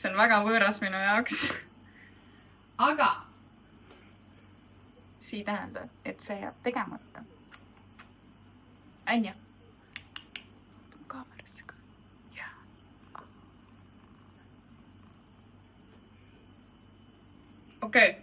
see on väga võõras minu jaoks. Aga see ei tähenda, et see jääb tegemata. Anja. Kaamerasse ka. Jaa. Okei.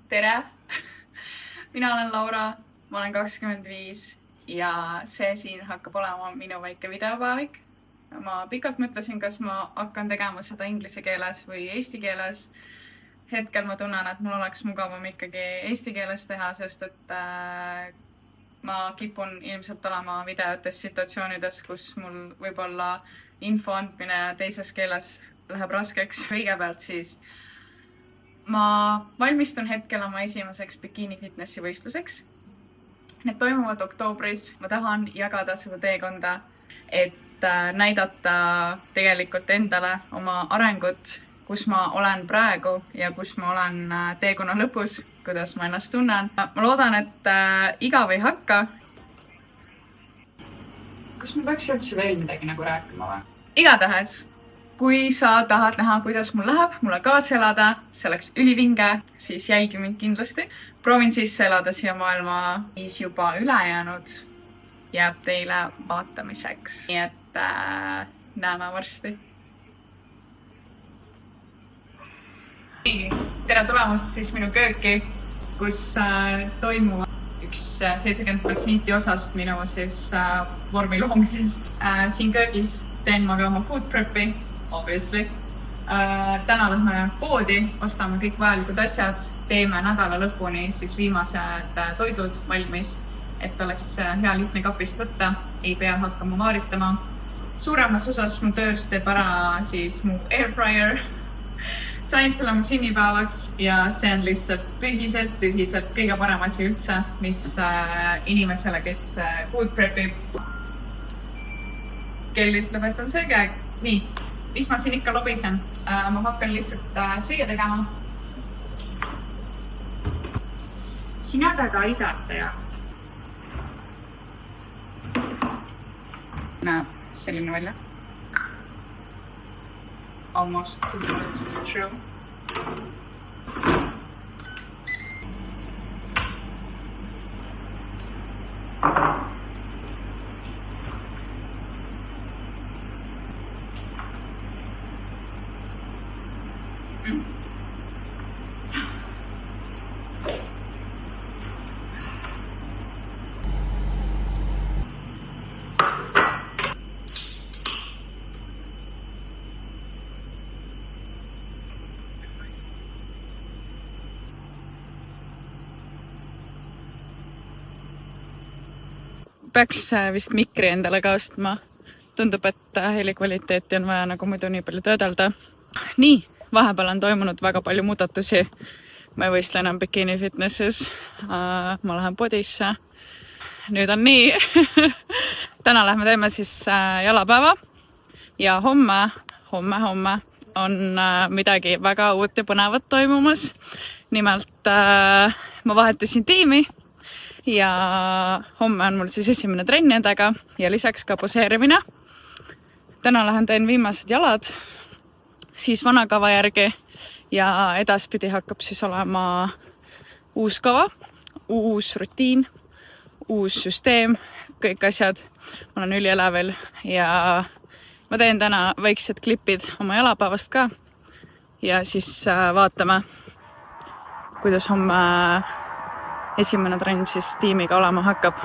Tere! Mina olen Laura, ma olen 25 ja see siin hakkab olema minu väike videopäevik. Ma pikalt mõtlesin, kas ma hakkan tegema seda inglise keeles või eesti keeles. Hetkel ma tunnen, et mul oleks mugavam ikkagi eesti keeles teha, sest et ma kipun ilmselt olema videotes situatsioonides, kus mul võib-olla info andmine teises keeles läheb raskeks. Kõigepealt siis ma valmistun hetkel oma esimeseks bikini fitnessi võistluseks. Need toimuvad oktoobris. Ma tahan jagada seda teekonda, et näidata tegelikult endale oma arengut, kus ma olen praegu ja kus ma olen teekonna lõpus, kuidas ma ennast tunnen. Ma loodan, et igav ei hakka. Kas ma peaks üldse veel midagi nagu rääkima või? Igatahes, kui sa tahad näha, kuidas mul läheb, mulle kaasa elada, see oleks ülivinge, siis jälgi mind kindlasti. Proovin sisse elada siia maailma, siis juba ülejäänud jääb teile vaatamiseks. Nii et näeme varsti. Tere tulemast siis minu kööki, kus toimuvad üks 70% osast minu siis vormi loomisest. Siin köögis teen ma ka oma food prep'i, obviously. Täna lähme poodi, ostame kõik vajalikud asjad, teeme nädala lõpuni siis viimased toidud valmis, et oleks hea lihtne kapist võtta, ei pea hakkama vaaritama. Suuremas osas mu tööst teeb ära siis mu airfryer. Sain selle mu sünnipäevaks ja see on lihtsalt tõsiselt kõige parem asi üldse, mis inimesele, kes food prep'ib. Kell ütleb, et on söögiaeg. Nii, mis ma siin ikka lobisen? Ma hakkan lihtsalt süüa tegema. Sina taga aidata ja? Näeb selline välja. Almost true. Peaks vist mikri endale ka ostma. Tundub, et helikvaliteeti on vaja nagu muidu nii palju töödelda. Nii, vahepeal on toimunud väga palju muudatusi. Ma ei võistle enam bikini fitnesses. Ma lähen podisse. Nüüd on nii. Täna lähme teeme siis jalapäeva. Ja homme on midagi väga uut ja põnevat toimumas. Nimelt ma vahetasin tiimi. Ja homme on mul siis esimene trenn nendega ja lisaks ka poseerimine. Täna lähen teen viimased jalad, siis vana kava järgi ja edaspidi hakkab siis olema uus kava, uus rutiin, uus süsteem, kõik asjad. Ma olen ülielevel ja ma teen täna väiksed klipid oma jalapäevast ka ja siis vaatame, kuidas homme esimene trenn siis tiimiga olema hakkab.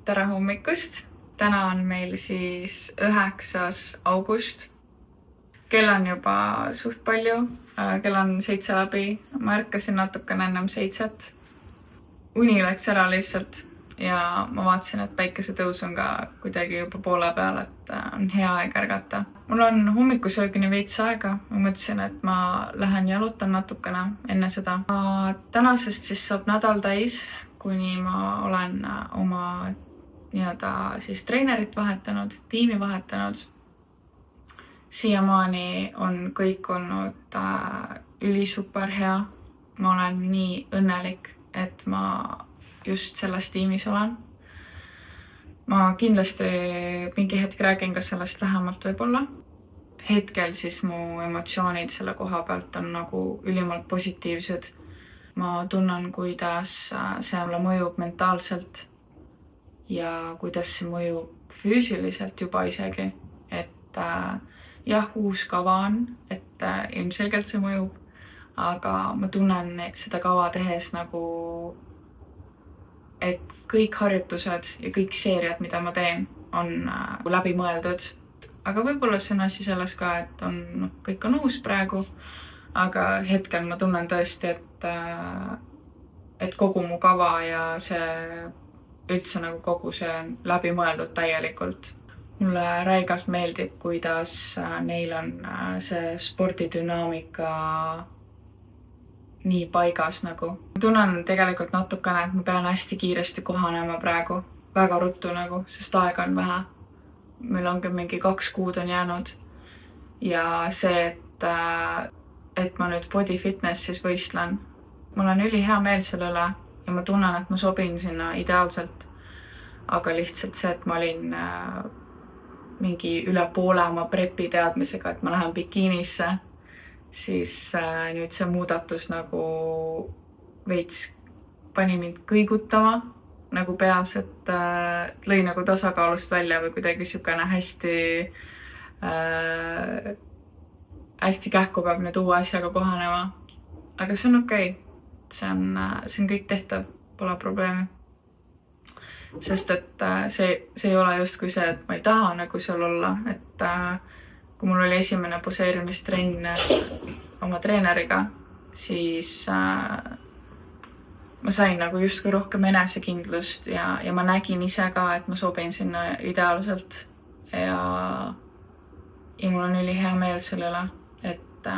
tere hommikust! Täna on meil siis 9. august. Kell on juba suht palju. Kell on 7 läbi. Ma ärkasin natukene ennem 7. Uni läks ära lihtsalt ja ma vaatasin, et päikesetõus on ka kuidagi juba poole peal, et on hea aeg ärgata. Mul on hommikusöögini veits aega. Ma mõtlesin, et ma lähen jalutan natukene enne seda. Tänasest siis saab nädal täis, kuni ma olen oma siis treenerit vahetanud, tiimi vahetanud. Siiamaani on kõik olnud ülisuper hea. Ma olen nii õnnelik, et ma just selles tiimis olen. Ma kindlasti mingi hetk räägin ka sellest lähemalt võib-olla. Hetkel siis mu emotsioonid selle koha pealt on nagu ülimalt positiivsed. Ma tunnen, kuidas see mulle mõjub mentaalselt ja kuidas see mõjub füüsiliselt juba isegi. Et jah, uus kava on, et ilmselgelt see mõjub, aga ma tunnen seda kava tehes nagu, et kõik harjutused ja kõik seeriad, mida ma teen, on läbi mõeldud. Aga võib-olla see on asi selles ka, et kõik on uus praegu, aga hetkel ma tunnen tõesti, et kogu mu kava ja see üldse nagu kogu see on läbi mõeldud täielikult. Mulle räigalt meeldib, kuidas neil on see spordidünaamika nii paigas nagu. Ma tunnen tegelikult natukene, et ma pean hästi kiiresti kohanema praegu. Väga ruttu nagu, sest aega on vähe. Meil ongi mingi 2 kuud on jäänud. Ja see, et ma nüüd body fitnessis võistlen. Mul on ülihea meel selle üle ja ma tunnen, et ma sobin sinna ideaalselt. Aga lihtsalt see, et ma olin mingi üle poole oma prepi teadmisega, et ma lähen bikiinisse, siis nüüd see muudatus nagu veits pani mind kõigutama nagu peas, et lõi nagu tasakaalust välja või kuidagi siukene hästi kähku peab nüüd uue asjaga kohanema. Aga see on okei. See on kõik tehtav, pole probleemi. Sest et see ei ole justkui see, et ma ei taha nagu seal olla. Et kui mul oli esimene poseerimistrenn oma treeneriga, siis ma sain nagu justkui rohkem enesekindlust ja ma nägin ise ka, et ma sobin sinna ideaalselt. Ja mul on ülihea meel selle üle, et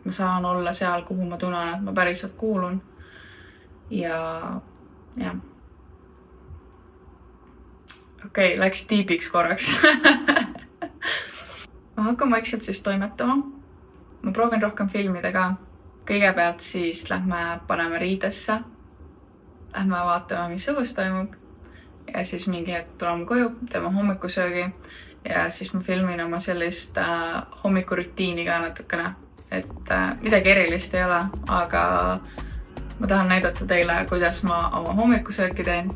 ma saan olla seal, kuhu ma tunnen, et ma päriselt kuulun. Ja. Okei, läks tiibiks korraks. Ma hakkan vaikselt siis toimetama. Ma proovin rohkem filmida ka. Kõigepealt siis lähme paneme riidesse. Lähme vaatame, mis õhus toimub. Ja siis mingi hetk tuleme koju, teeme hommikusöögi. Ja siis ma filmin oma sellist hommikurutiini ka natukene. Et midagi erilist ei ole, aga ma tahan näidata teile, kuidas ma oma hommikusööki teen.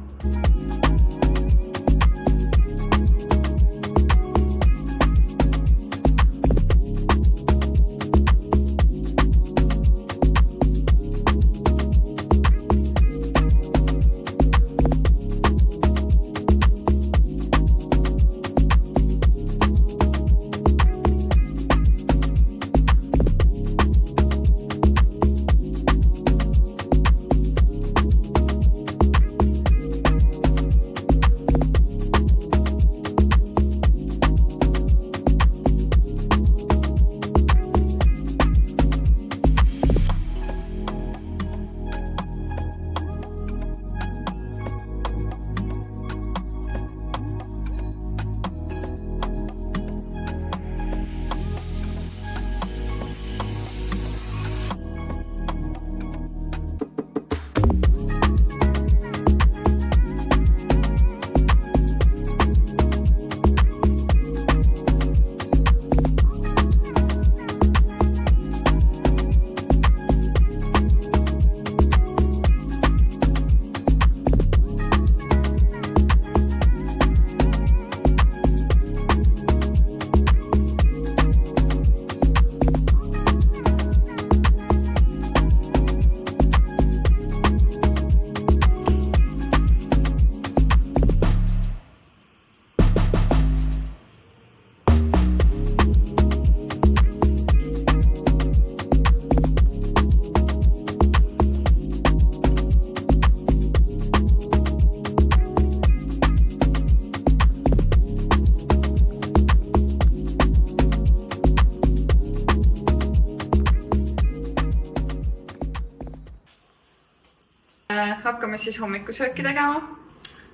Hakkame siis hommikusööki tegema.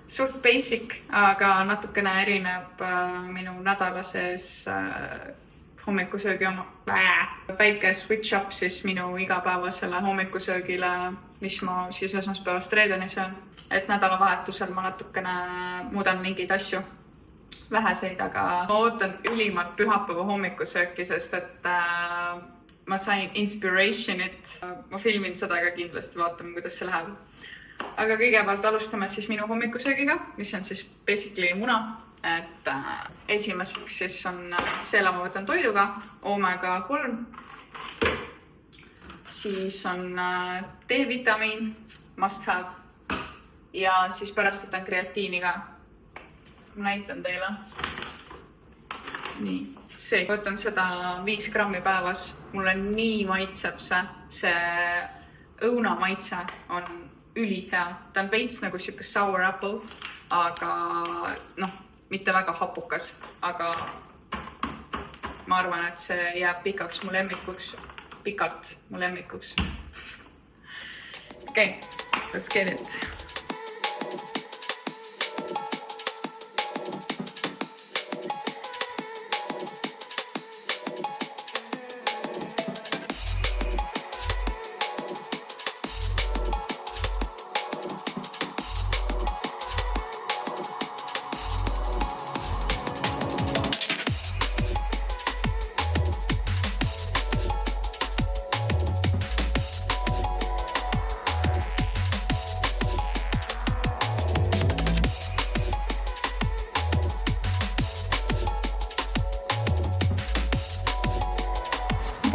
Suht basic, aga natukene erineb minu nädalases hommikusöögi oma. Väike switch up siis minu igapäevasele hommikusöögile, mis ma siis esmaspäevast reedeni söön. Et nädalavahetusel ma natukene muudan mingeid asju. Väheseid, aga ma ootan ülimalt pühapäeva hommikusööki, sest et ma sain inspirationit. Ma filmin seda ka kindlasti, vaatame, kuidas see läheb. Aga kõigepealt alustame siis minu hommikusöögiga, mis on siis basically muna. Et esimeseks siis on selle ma võtan toiduga, omega 3. Siis on D-vitamiin, must have. Ja siis pärast võtan kreatiini ka. Ma näitan teile. Nii, see. Võtan seda 5 grammi päevas. Mulle nii maitseb see õuna maitse on ülihea. Ta on veits nagu siuke sour apple, aga mitte väga hapukas, aga ma arvan, et see jääb pikalt mu lemmikuks. Okay, let's get it.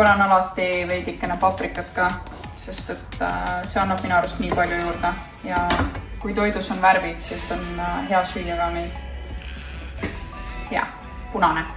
Panen alati veidikene paprikat ka, sest et see annab minu arust nii palju juurde ja kui toidus on värvid, siis on hea süüa ka neid. Ja, punane.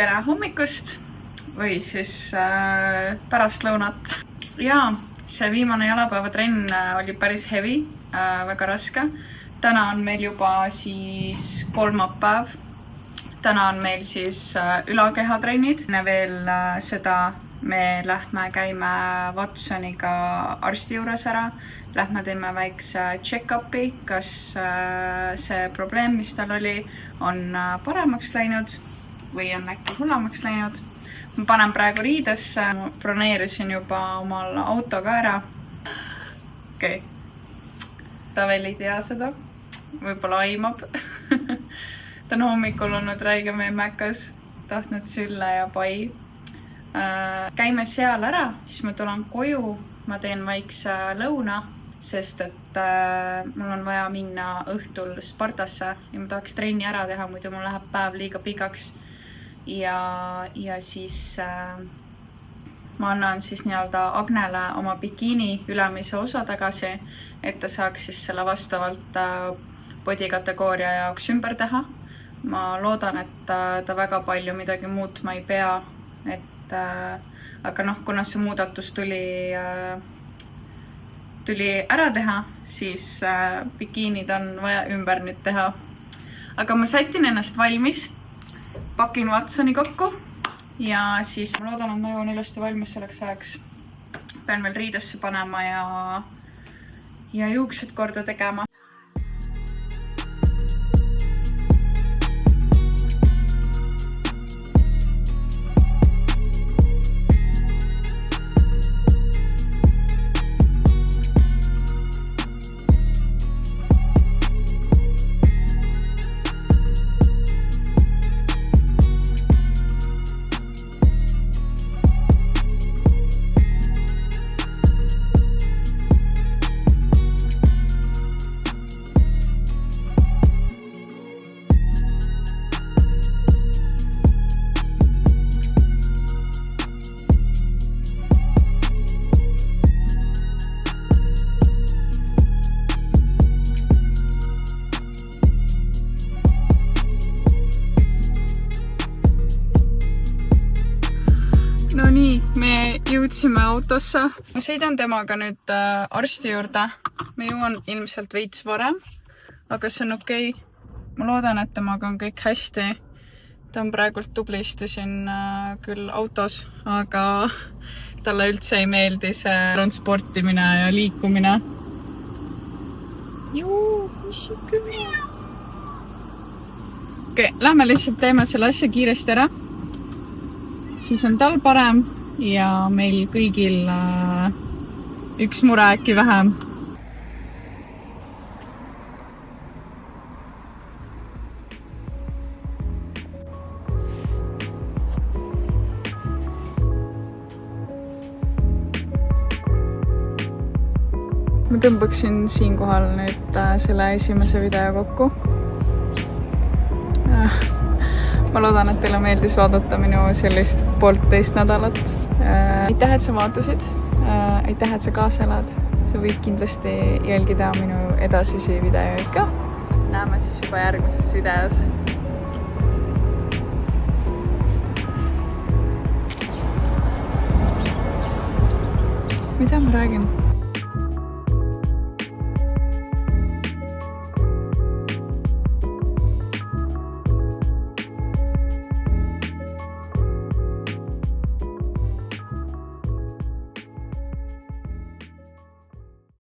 Tere hommikust või siis pärastlõunat. Ja see viimane jalapäevatrenn oli päris heavy, väga raske. Täna on meil juba siis kolmapäev. Täna on meil siis ülakehatrennid. Veel seda me lähme käime Watsoniga arsti juures ära. Lähme teeme väikse check-upi, kas see probleem, mis tal oli, on paremaks läinud või on äkki hullemaks läinud. Ma panen praegu riidesse, broneerisin juba omal auto ka ära. Okei. Ta veel ei tea seda, võib-olla aimab. Ta on hommikul olnud räige meie mäkas. tahtnud sülle ja pai. Käime seal ära, siis ma tulen koju, ma teen vaikse lõuna, sest et mul on vaja minna õhtul Spartasse ja ma tahaks trenni ära teha, muidu mul läheb päev liiga pikaks. Ja siis ma annan siis nii-öelda Agnele oma bikiini ülemise osa tagasi, et ta saaks siis selle vastavalt body kategooria jaoks ümber teha. Ma loodan, et ta väga palju midagi muutma ei pea, aga kuna see muudatus tuli ära teha, siis bikiinid on vaja ümber nüüd teha. Aga ma sätin ennast valmis, pakin Watsoni kokku ja siis ma loodan, et ma jõuan ilusti valmis selleks ajaks. Pean veel riidesse panema ja juuksed korda tegema. No nii, me jõudsime autosse. Ma sõidan temaga nüüd arsti juurde. Ma jõuan ilmselt veits varem, aga see on okei. Ma loodan, et temaga on kõik hästi. Ta on praegult tublisti siin küll autos, aga talle üldse ei meeldi see transportimine ja liikumine. Okei, lähme lihtsalt teeme selle asja kiiresti ära. Siis on tal parem ja meil kõigil üks mure äkki vähem. Ma tõmbaksin siinkohal nüüd selle esimese video kokku. Ma loodan, et teile meeldis vaadata minu sellist 1,5 nädalat. Aitäh, et sa vaatasid. Aitäh, et sa kaasa elad. Sa võid kindlasti jälgida minu edasisi videoid ka. Näeme siis juba järgmises videos. Mida ma räägin?